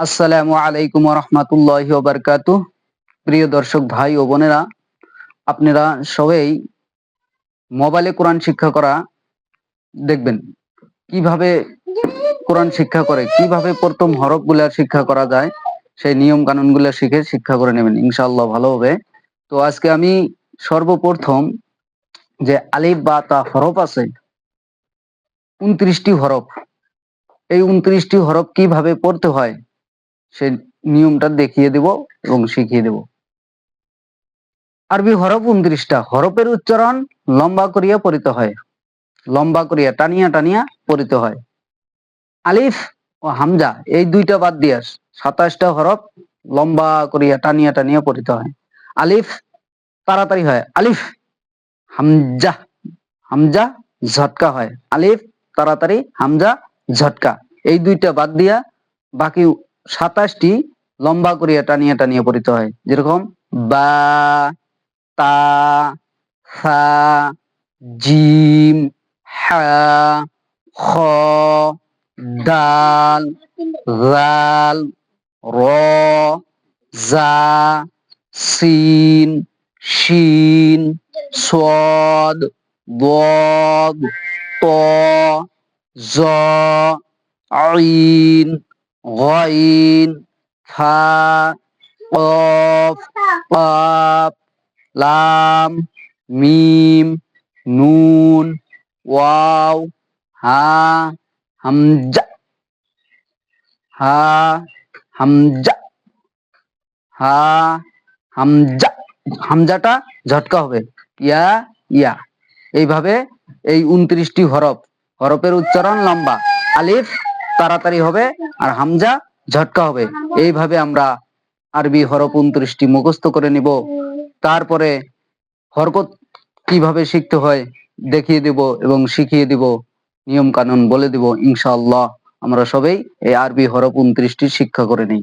আসসালামু আলাইকুম ওয়া রাহমাতুল্লাহি ওয়া বারাকাতুহু। প্রিয় দর্শক ভাই ও বোনেরা, আপনারা সবাই মোবাইলে কোরআন শিক্ষা করা দেখবেন। কিভাবে কোরআন শিক্ষা করে, কিভাবে প্রথম হরফগুলা শিক্ষা করা যায়, সেই নিয়ম কানুনগুলা শিখে শিক্ষা করে নেবেন। ইনশাআল্লাহ ভালো হবে। তো আজকে আমি সর্বপ্রথম যে আলিফ বা তা হরফ আছে, ২৯টি হরফ। এই ২৯টি হরফ কিভাবে পড়তে হয় সেই নিয়মটা দেখিয়ে দেব এবং শিখিয়ে দেব। আরবি হরফ ২৯টা। হরফের উচ্চারণ লম্বা করিয়া পড়িতে হয়, লম্বা করিয়া টানিয়া টানিয়া পড়িতে হয়। আলিফ ও হামজা এই দুইটা বাদ দিয়া ২৭টা হরফ লম্বা করিয়া টানিয়া টানিয়া পড়িতে হয়। আলিফ তাড়াতাড়ি হয়, আলিফ। হামজা, হামজা ঝটকা হয়। আলিফ তাড়াতাড়ি, হামজা ঝটকা। এই দুইটা বাদ দিয়া বাকি ২৭টি লম্বা করিয়া টানিয়া টানিয়া পড়িতে হয়। যেরকম বা, তা, সা, জিম, হা, খ, দাল, জাল, র, জা, সিন, শিন, সদ, বদ, ত, জ, আইন, গইন, ফা, কফ, কাফ, লাম, মিম, নুন, ওয়াও, হা, হামজা, হা, হামজা, হা, হামজা। হামজাটা ঝটকা হবে, ইয়া, ইয়া। এইভাবে এই ২৯টি হরফ, হরফের উচ্চারণ লম্বা, আলিফ তাড়াতাড়ি হবে আর হামজা ঝটকা হবে। এইভাবে আমরা আরবি হরফ ২৯টি মুখস্থ করে নিব। তারপরে হরকত কিভাবে শিখতে হয় দেখিয়ে দেব এবং শিখিয়ে দিব, নিয়ম কানুন বলে দিব। ইনশাআল্লাহ আমরা সবাই এই আরবি হরফ ২৯টি শিক্ষা করে নিই।